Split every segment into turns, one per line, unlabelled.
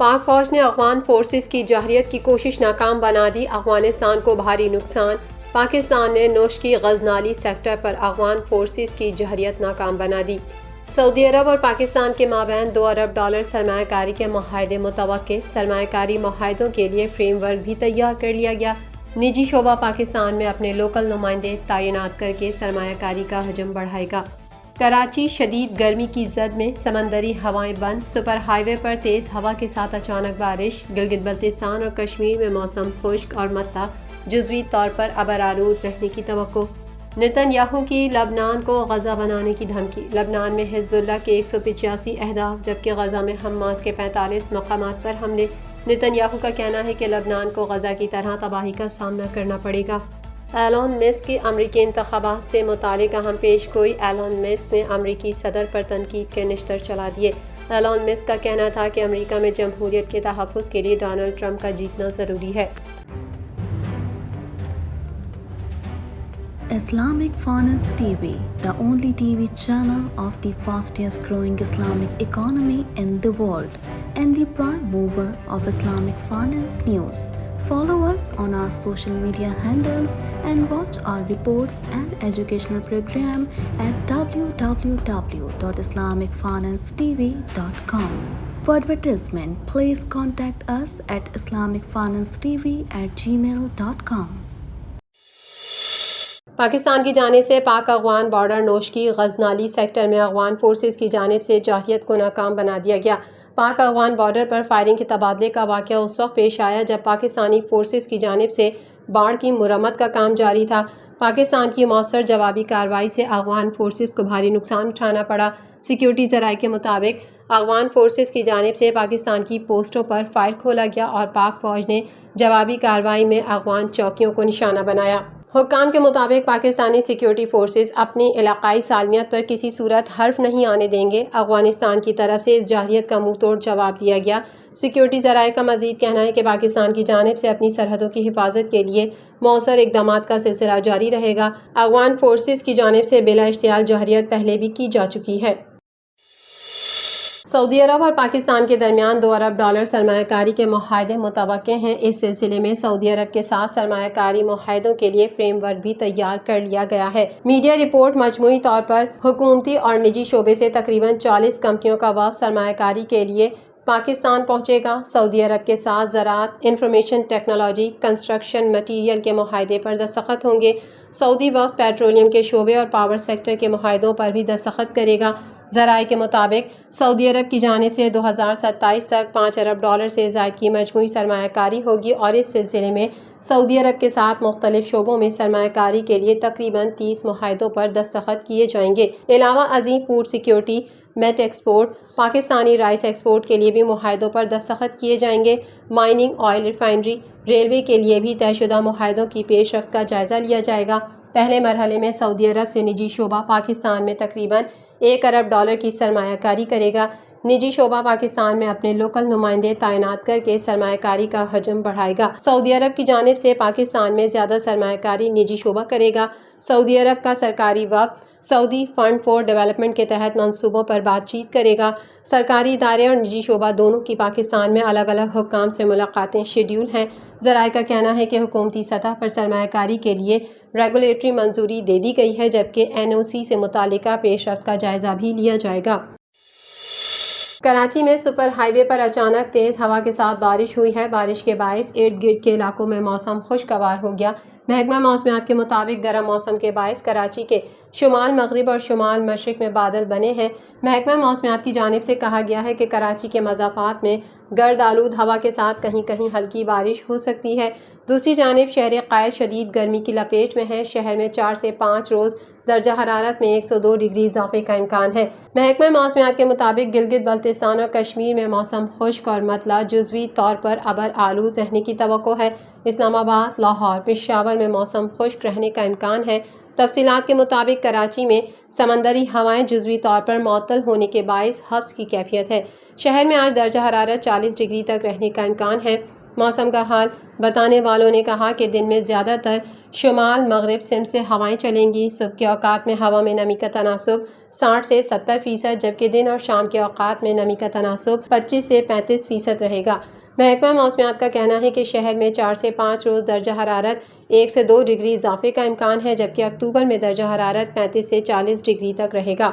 پاک فوج نے افغان فورسز کی جارحیت کی کوشش ناکام بنا دی، افغانستان کو بھاری نقصان۔ پاکستان نے نوشکی غزنالی سیکٹر پر افغان فورسز کی جارحیت ناکام بنا دی۔ سعودی عرب اور پاکستان کے مابین $2 ارب سرمایہ کاری کے معاہدے متوقع، سرمایہ کاری معاہدوں کے لیے فریم ورک بھی تیار کر لیا گیا۔ نجی شعبہ پاکستان میں اپنے لوکل نمائندے تعینات کر کے سرمایہ کاری کا حجم بڑھائے گا۔ کراچی شدید گرمی کی زد میں، سمندری ہوائیں بند، سپر ہائی وے پر تیز ہوا کے ساتھ اچانک بارش، گلگت بلتستان اور کشمیر میں موسم خشک اور مطلع جزوی طور پر ابرآلود رہنے کی توقع۔ نتن یاہو کی لبنان کو غزہ بنانے کی دھمکی، لبنان میں حزب اللہ کے 185 اہداف جبکہ غزہ میں حماس کے 45 مقامات پر حملے۔ نتن یاہو کا کہنا ہے کہ لبنان کو غزہ کی طرح تباہی کا سامنا کرنا پڑے گا۔ ایلون مسک کی امریکی انتخابات سے متعلق اہم پیش گوئی، ایلون مسک نے امریکی صدر پر تنقید کے نشتر چلا دیے۔ ایلون مسک کا کہنا تھا کہ امریکہ میں جمہوریت کے تحفظ کے لیے ڈونلڈ ٹرمپ کا جیتنا ضروری ہے۔
Islamic Finance TV, the only TV channel of the fastest growing Islamic economy in the world and the prime mover of Islamic finance news. Follow us on our social media handles and watch our reports and educational program at www.islamicfinancetv.com. For advertisement, please contact us at islamicfinancetv@gmail.com.
Pakistan کی جانب سے Pak Afghan border Noshki Ghaznali sector میں Afghan forces کی جانب سے جارحیت کو ناکام بنا دیا گیا۔ پاک افغان بارڈر پر فائرنگ کے تبادلے کا واقعہ اس وقت پیش آیا جب پاکستانی فورسز کی جانب سے باڑ کی مرمت کا کام جاری تھا۔ پاکستان کی مؤثر جوابی کارروائی سے افغان فورسز کو بھاری نقصان اٹھانا پڑا۔ سیکیورٹی ذرائع کے مطابق افغان فورسز کی جانب سے پاکستان کی پوسٹوں پر فائر کھولا گیا اور پاک فوج نے جوابی کارروائی میں افغان چوکیوں کو نشانہ بنایا۔ حکام کے مطابق پاکستانی سیکیورٹی فورسز اپنی علاقائی سالمیت پر کسی صورت حرف نہیں آنے دیں گے۔ افغانستان کی طرف سے اس جارحیت کا منہ توڑ جواب دیا گیا۔ سیکیورٹی ذرائع کا مزید کہنا ہے کہ پاکستان کی جانب سے اپنی سرحدوں کی حفاظت کے لیے مؤثر اقدامات کا سلسلہ جاری رہے گا۔ افغان فورسز کی جانب سے بلا اشتعال جارحیت پہلے بھی کی جا چکی ہے۔ سعودی عرب اور پاکستان کے درمیان $2 ارب سرمایہ کاری کے معاہدے متوقع ہیں۔ اس سلسلے میں سعودی عرب کے ساتھ سرمایہ کاری معاہدوں کے لیے فریم ورک بھی تیار کر لیا گیا ہے۔ میڈیا رپورٹ مجموعی طور پر حکومتی اور نجی شعبے سے تقریباً 40 کمپنیوں کا وفد سرمایہ کاری کے لیے پاکستان پہنچے گا۔ سعودی عرب کے ساتھ زراعت، انفارمیشن ٹیکنالوجی، کنسٹرکشن مٹیریل کے معاہدے پر دستخط ہوں گے۔ سعودی وفد پیٹرولیم کے شعبے اور پاور سیکٹر کے معاہدوں پر بھی دستخط کرے گا۔ ذرائع کے مطابق سعودی عرب کی جانب سے 2027 تک $5 ارب سے زائد کی مجموعی سرمایہ کاری ہوگی اور اس سلسلے میں سعودی عرب کے ساتھ مختلف شعبوں میں سرمایہ کاری کے لیے تقریباً 30 معاہدوں پر دستخط کیے جائیں گے۔ علاوہ ازیں food security, meat export, Pakistani rice export کے لیے بھی معاہدوں پر دستخط کیے جائیں گے۔ مائننگ، آئل ریفائنری، ریلوے کے لیے بھی طے شدہ معاہدوں کی پیش رفت کا جائزہ لیا جائے گا۔ پہلے مرحلے میں سعودی عرب سے نجی شعبہ پاکستان میں تقریباً $1 ارب کی سرمایہ کاری کرے گا۔ نجی شعبہ پاکستان میں اپنے لوکل نمائندے تعینات کر کے سرمایہ کاری کا حجم بڑھائے گا۔ سعودی عرب کی جانب سے پاکستان میں زیادہ سرمایہ کاری نجی شعبہ کرے گا۔ سعودی عرب کا سرکاری وفد سعودی فنڈ فار ڈیولپمنٹ کے تحت منصوبوں پر بات چیت کرے گا۔ سرکاری ادارے اور نجی شعبہ دونوں کی پاکستان میں الگ الگ حکام سے ملاقاتیں شیڈول ہیں۔ ذرائع کا کہنا ہے کہ حکومتی سطح پر سرمایہ کاری کے لیے ریگولیٹری منظوری دے دی گئی ہے جبکہ NOC سے متعلقہ پیش رفت کا جائزہ بھی لیا جائے گا۔ کراچی میں سپر ہائی وے پر اچانک تیز ہوا کے ساتھ بارش ہوئی ہے۔ بارش کے باعث ارد گرد کے علاقوں میں موسم خوشگوار ہو گیا۔ محکمہ موسمیات کے مطابق گرم موسم کے باعث کراچی کے شمال مغرب اور شمال مشرق میں بادل بنے ہیں۔ محکمہ موسمیات کی جانب سے کہا گیا ہے کہ کراچی کے مضافات میں گرد آلود ہوا کے ساتھ کہیں کہیں ہلکی بارش ہو سکتی ہے۔ دوسری جانب شہر قائد شدید گرمی کی لپیٹ میں ہے۔ شہر میں 4 سے 5 روز درجہ حرارت میں 102 ڈگری اضافے کا امکان ہے۔ محکمہ موسمیات کے مطابق گلگت بلتستان اور کشمیر میں موسم خشک اور مطلع جزوی طور پر ابرآلود رہنے کی توقع ہے۔ اسلام آباد، لاہور، پشاور میں موسم خشک رہنے کا امکان ہے۔ تفصیلات کے مطابق کراچی میں سمندری ہوائیں جزوی طور پر معطل ہونے کے باعث حبس کی کیفیت ہے۔ شہر میں آج درجہ حرارت 40 ڈگری تک رہنے کا امکان ہے۔ موسم کا حال بتانے والوں نے کہا کہ دن میں زیادہ تر شمال مغرب سمت سے ہوائیں چلیں گی۔ صبح کے اوقات میں ہوا میں نمی کا تناسب 60 سے 70%، جبکہ دن اور شام کے اوقات میں نمی کا تناسب 25 سے 35% رہے گا۔ محکمہ موسمیات کا کہنا ہے کہ شہر میں 4 سے 5 روز درجہ حرارت 1 سے 2 ڈگری اضافے کا امکان ہے، جبکہ اکتوبر میں درجہ حرارت 35 سے 40 ڈگری تک رہے گا۔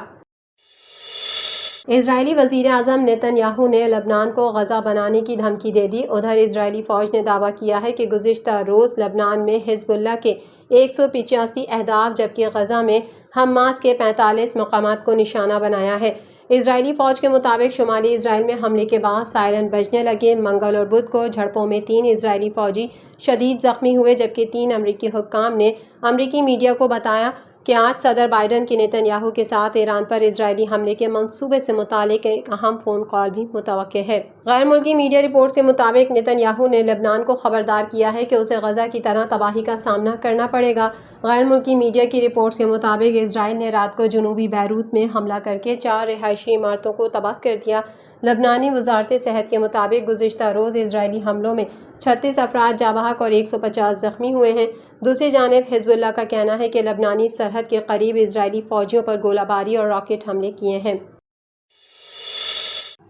اسرائیلی وزیر اعظم نیتن یاہو نے لبنان کو غزہ بنانے کی دھمکی دے دی۔ ادھر اسرائیلی فوج نے دعویٰ کیا ہے کہ گزشتہ روز لبنان میں حزب اللہ کے 185 اہداف، جبکہ غزہ میں حماس کے 45 مقامات کو نشانہ بنایا ہے۔ اسرائیلی فوج کے مطابق شمالی اسرائیل میں حملے کے بعد سائرن بجنے لگے۔ منگل اور بدھ کو جھڑپوں میں 3 اسرائیلی فوجی شدید زخمی ہوئے، جبکہ 3 امریکی حکام نے امریکی میڈیا کو بتایا کہ آج صدر بائیڈن کی نیتن یاہو کے ساتھ ایران پر اسرائیلی حملے کے منصوبے سے متعلق ایک اہم فون کال بھی متوقع ہے۔ غیر ملکی میڈیا رپورٹ کے مطابق نیتن یاہو نے لبنان کو خبردار کیا ہے کہ اسے غزہ کی طرح تباہی کا سامنا کرنا پڑے گا۔ غیر ملکی میڈیا کی رپورٹس کے مطابق اسرائیل نے رات کو جنوبی بیروت میں حملہ کر کے 4 رہائشی عمارتوں کو تباہ کر دیا۔ لبنانی وزارت صحت کے مطابق گزشتہ روز اسرائیلی حملوں میں 36 افراد جاں بحق اور 150 زخمی ہوئے ہیں۔ دوسری جانب حزب اللہ کا کہنا ہے کہ لبنانی سرحد کے قریب اسرائیلی فوجیوں پر گولہ باری اور راکٹ حملے کیے ہیں۔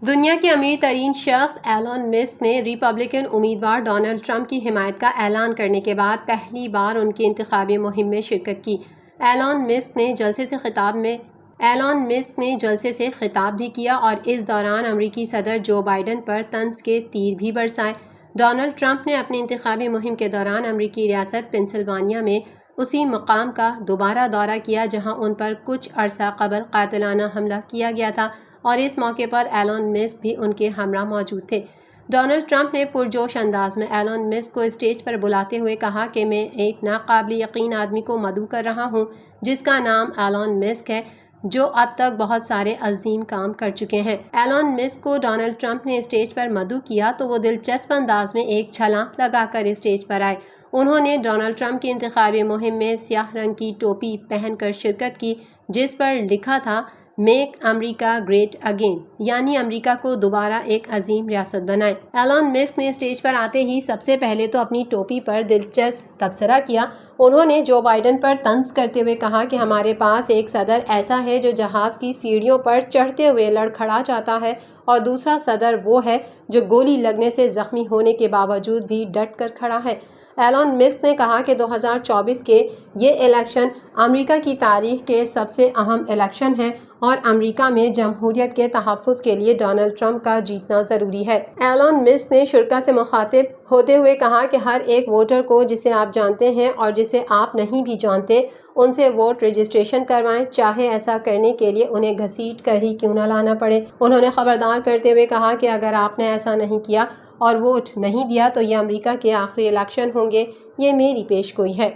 دنیا کے امیر ترین شخص ایلن مسک نے ریپبلکن امیدوار ڈونلڈ ٹرمپ کی حمایت کا اعلان کرنے کے بعد پہلی بار ان کی انتخابی مہم میں شرکت کی۔ ایلن مسک نے جلسے سے خطاب بھی کیا اور اس دوران امریکی صدر جو بائیڈن پر طنز کے تیر بھی برسائے۔ ڈونلڈ ٹرمپ نے اپنی انتخابی مہم کے دوران امریکی ریاست پنسلوانیا میں اسی مقام کا دوبارہ دورہ کیا جہاں ان پر کچھ عرصہ قبل قاتلانہ حملہ کیا گیا تھا، اور اس موقع پر ایلن مسک بھی ان کے ہمراہ موجود تھے۔ ڈونلڈ ٹرمپ نے پرجوش انداز میں ایلن مسک کو اسٹیج پر بلاتے ہوئے کہا کہ میں ایک ناقابل یقین آدمی کو مدعو کر رہا ہوں جس کا نام ایلن مسک ہے، جو اب تک بہت سارے عظیم کام کر چکے ہیں۔ ایلن مسک کو ڈونلڈ ٹرمپ نے اسٹیج پر مدعو کیا تو وہ دلچسپ انداز میں ایک چھلانگ لگا کر اسٹیج پر آئے۔ انہوں نے ڈونلڈ ٹرمپ کی انتخابی مہم میں سیاہ رنگ کی ٹوپی پہن کر شرکت کی جس پر لکھا تھا میک امریکہ گریٹ اگین، یعنی امریکہ کو دوبارہ ایک عظیم ریاست بنائیں۔ ایلن مسک نے اسٹیج پر آتے ہی سب سے پہلے تو اپنی ٹوپی پر دلچسپ تبصرہ کیا۔ انہوں نے جو بائیڈن پر طنز کرتے ہوئے کہا کہ ہمارے پاس ایک صدر ایسا ہے جو جہاز کی سیڑھیوں پر چڑھتے ہوئے لڑکھڑا جاتا ہے، اور دوسرا صدر وہ ہے جو گولی لگنے سے زخمی ہونے کے باوجود بھی ڈٹ کر کھڑا ہے۔ ایلن مسک نے کہا کہ 2024 کے یہ الیکشن امریکہ کی تاریخ کے سب سے اہم الیکشن ہے اور امریکہ میں جمہوریت کے تحفظ کے لیے ڈونلڈ ٹرمپ کا جیتنا ضروری ہے۔ ایلن مسک نے شرکاء سے مخاطب ہوتے ہوئے کہا کہ ہر ایک ووٹر کو جسے آپ جانتے ہیں اور جسے آپ نہیں بھی جانتے ان سے ووٹ رجسٹریشن کروائیں، چاہے ایسا کرنے کے لیے انہیں گھسیٹ کر ہی کیوں نہ لانا پڑے۔ انہوں نے خبردار کرتے ہوئے کہا کہ اگر آپ نے ایسا نہیں کیا اور ووٹ نہیں دیا تو یہ امریکہ کے آخری الیکشن ہوں گے۔ یہ میری پیش گوئی ہے۔